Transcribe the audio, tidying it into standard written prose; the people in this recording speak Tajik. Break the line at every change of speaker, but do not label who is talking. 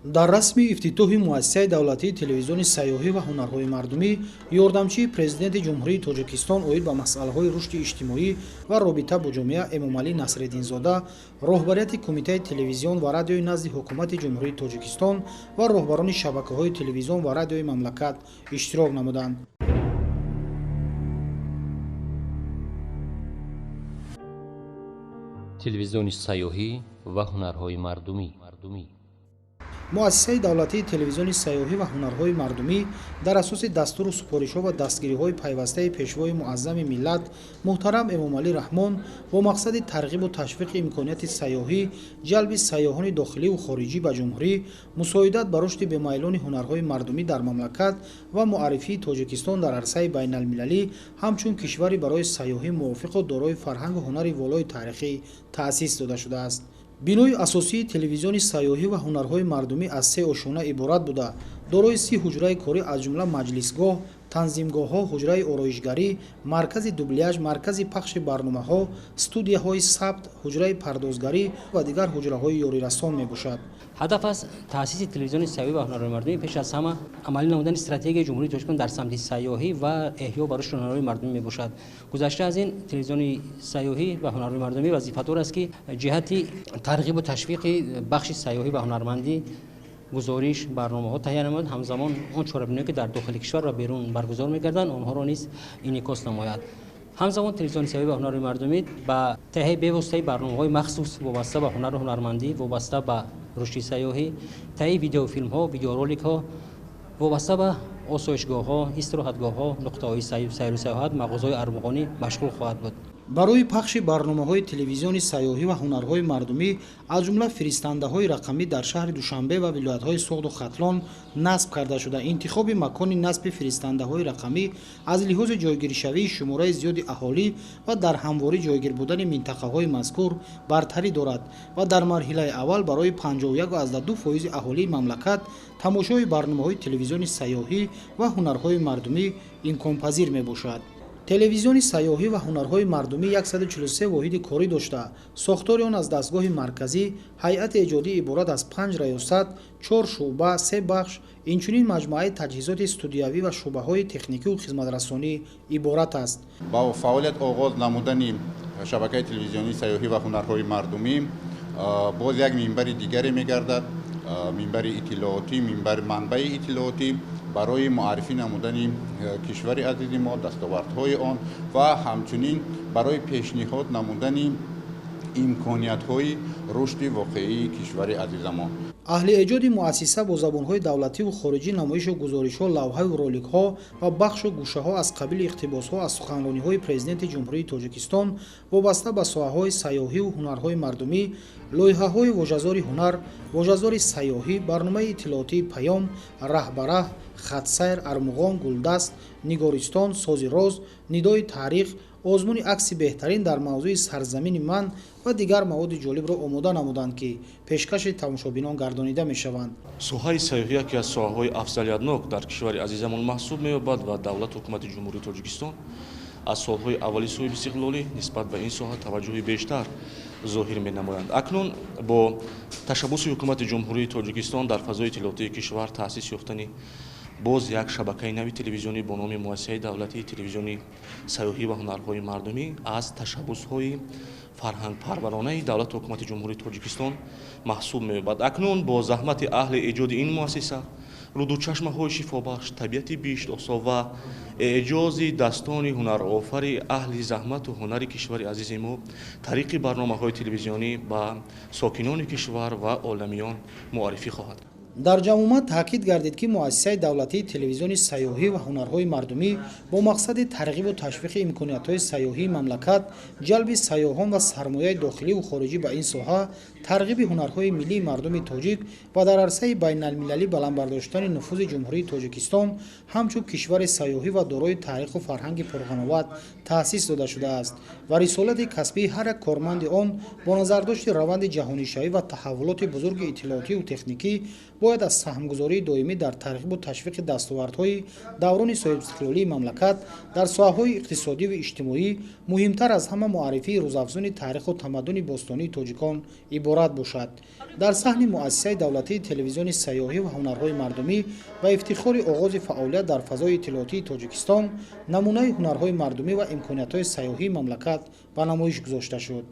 дар расми ифтитоҳи муассисаи давлатии телевизиони сайёҳӣ ва ҳунарҳои мардумӣ ёрдамчии президенти ҷумҳурии Тоҷикистон оид ба масъалаҳои рушди иҷтимоӣ ва робита бо ҷомеа Эмомалӣ Насреддинзода, роҳбарияти Кумитаи телевизион ва радиои назди ҳукумати ҷумҳурии Тоҷикистон ва роҳбарони шабакаҳои телевизион ва радиои мамлакат иштирок намуданд.
телевизиони сайёҳӣ ва ҳунарҳои мардумӣ.
муассисаи давлатии телевизиони сайёҳӣ ва ҳунарҳои мардумӣ дар асоси дастуру супоришҳо ва дастгириҳои пайвастаи пешвои муаззами миллат муҳтарам Эмомалӣ Раҳмон бо мақсади тарғибу ташвиқи имконияти сайёҳӣ, ҷалби сайёҳони дохиливу хориҷӣ ба ҷумҳурӣ, мусоидат ба рушди бемайлони ҳунарҳои мардумӣ дар мамлакат ва муаррифии Тоҷикистон дар арсаи байналмилалӣ ҳамчун кишвари барои сайёҳӣ мувофиқу дорои фарҳангу ҳунари волои таърихӣ таъсис дода шудааст. бинои асосии телевизиони сайёҳӣ ва ҳунарҳои мардумӣ аз 3 ошона иборат буда, дорои 30 ҳуҷраи корӣ аз ҷумла маҷлисгоҳ, танзимгоҳҳо, ҳуҷраи ороишгарӣ, маркази дубляж, маркази пахши барномаҳо, студияҳои сабт, ҳуҷраи пардозгарӣ ва дигар ҳуҷраҳои ёрирасон мебошад.
ҳадаф аз таъсиси телевизиони сайёҳӣ ва ҳунарҳои мардумӣ пеш аз ҳама амалӣ намудани стратегияи ҷумҳурии Тоҷикистон дар самти сайёҳӣ ва эҳё ва рушди ҳунарҳои мардумӣ мебошад. гузашта аз ин телевизиони сайёҳӣ ва ҳунарҳои мардумӣ вазифадор аст ки ҷиҳати тарғибу ташвиқи бахши сайёҳӣ ва ҳунармандӣ гузориш барномаҳо таҳия намояд, ҳамзамон он чорабиниҳое ки дар дохили кишвар ва берун баргузор мегарданд онҳоро низ инъикос намояд. ҳамзамон телевизиони сайёҳӣ ва ҳунарҳои мардумӣ ба таҳияи бевоситаи барномаҳои махсус вобаста ба ҳунару ҳунармандӣ, вобаста ба рушди сайёҳӣ, таҳияи видеофилмҳо, видеороликҳо, вобаста ба осоишгоҳҳо, истироҳатгоҳҳо, нуқтаҳои сайру сайёҳат, мағозаҳои армағонӣ машғул хоҳад буд.
барои пахши барномаҳои телевизиони сайёҳӣ ва ҳунарҳои мардумӣ аз ҷумла фиристандаҳои рақамӣ дар шаҳри Душанбе ва вилоятҳои Соғду Хатлон насб карда шуда, интихоби макони насби фиристандаҳои рақамӣ аз лиҳози ҷойгиришавии шумораи зиёди аҳолӣ ва дар ҳамворӣ ҷойгир будани минтақаҳои мазкур бартарӣ дорад ва дар марҳилаи аввал барои 51.2% аҳолии мамлакат тамошои барномаҳои телевизиони сайёҳӣ ва ҳунарҳои мардумӣ имконпазир мебошад. телевизиони сайёҳӣ ва ҳунарҳои мардумӣ 143 воҳиди корӣ дошта, сохтори он аз дастгоҳи марказӣ, ҳайати эҷодӣ иборат аз 5 раёсат, 4 шуъба, 3 бахш, инчунин маҷмуаи таҷҳизоти студиявӣ ва шуъбаҳои техникиву хизматрасонӣ иборат аст.
ба фаъолият оғоз намудани шабакаи телевизионии сайёҳӣ ва ҳунарҳои мардумӣ боз як минбари дигаре мегардад, минбари иттилоотӣ, минбари манбаи иттилоотӣ барои муаррифӣ намудани кишвари азизи мо, дастовардҳои он ва ҳамчунин барои пешниҳод намудани имкониятҳои рушди воқеии кишвари азизамон.
аҳли эҷоди муассиса бо забонҳои давлативу хориҷӣ намоишу гузоришҳо, лавҳаву роликҳо ва бахшу гӯшаҳо аз қабили иқтибосҳо аз суханрониҳои президенти ҷумҳурии Тоҷикистон вобаста ба соҳаҳои сайёҳиву ҳунарҳои мардумӣ, лоиҳаҳои вожазори ҳунар, вожазори сайёҳӣ, барномаи иттилоотии Паём, Раҳбараҳ, Хатсайр, Армуғон, Гулдаст, Нигористон, Сози роз, Нидои таърих, озмуни акси беҳтарин дар мавзӯи Сарзамини ман ва дигар маводи ҷолибро омода намуданд, ки пешкаши тамошобинон гардонида мешаванд.
соҳаи сайёҳӣ яке аз соҳаҳои афзалиятнок дар кишвари азизамон маҳсуб меёбад ва давлат ҳукумати ҷумҳурии Тоҷикистон аз солҳои аввали соҳиби истиқлолӣ нисбат ба ин соҳа таваҷҷӯҳи бештар зоҳир менамоянд. акнун бо ташаббуси ҳукумати ҷумҳурии Тоҷикистон дар фазои иттилоотии кишвар таъсис ёфтани боз як шабакаи нави телевизионӣ бо номи муассисаи давлатии телевизиони сайёҳӣ ва ҳунарҳои мардумӣ аз ташаббусҳои фарҳангпарваронаи давлати ҳукумати ҷумҳурии Тоҷикистон маҳсуб меёбад. акнун бо заҳмати аҳли эҷоди ин муассиса, рудучашмаҳои шифобахш, табиати биштособ ва эъҷози dastoни ҳунарофари аҳли заҳмату ҳунари кишвари азизи мо тариқи барномаҳои телевизионӣ ба сокинони кишвар ва оламиён муаррифӣ хоҳад.
дар ҷамъомад таъкид гардид, ки муассисаи давлатии телевизиони сайёҳӣ ва ҳунарҳои мардумӣ бо мақсади тарғибу ташвиқи имкониятҳои сайёҳии мамлакат, ҷалби сайёҳон ва сармояи дохиливу хориҷӣ ба ин соҳа, тарғиби ҳунарҳои миллии мардуми тоҷик ва дар арсаи байналмилалӣ баландбардоштани нуфузи ҷумҳурии Тоҷикистон ҳамчун кишвари сайёҳӣ ва дорои таъриху фарҳанги пурғановат таъсис дода шудааст ва рисолати касбии ҳар як корманди он бо назардошти раванди ҷаҳонишавӣ ва таҳаввулоти бузурги иттилоотиву техникӣ бояд аз саҳмгузории доимӣ дар тарғибу ташвиқи дастовардҳои даврони соҳибистиқлолии мамлакат дар соҳаҳои иқтисодиву иҷтимоӣ муҳимтар аз ҳама муаррифии рӯзафзуни таъриху тамаддуни бостонии тоҷикон иборат бошад. дар саҳни муассисаи давлатии телевизиони сайёҳӣ ва ҳунарҳои мардумӣ ва ифтихори оғози фаъолият дар фазои иттилоотии тоҷикистон намунаи ҳунарҳои мардумӣ ва имкониятҳои сайёҳии мамлакат ба намоиш гузошта шуд.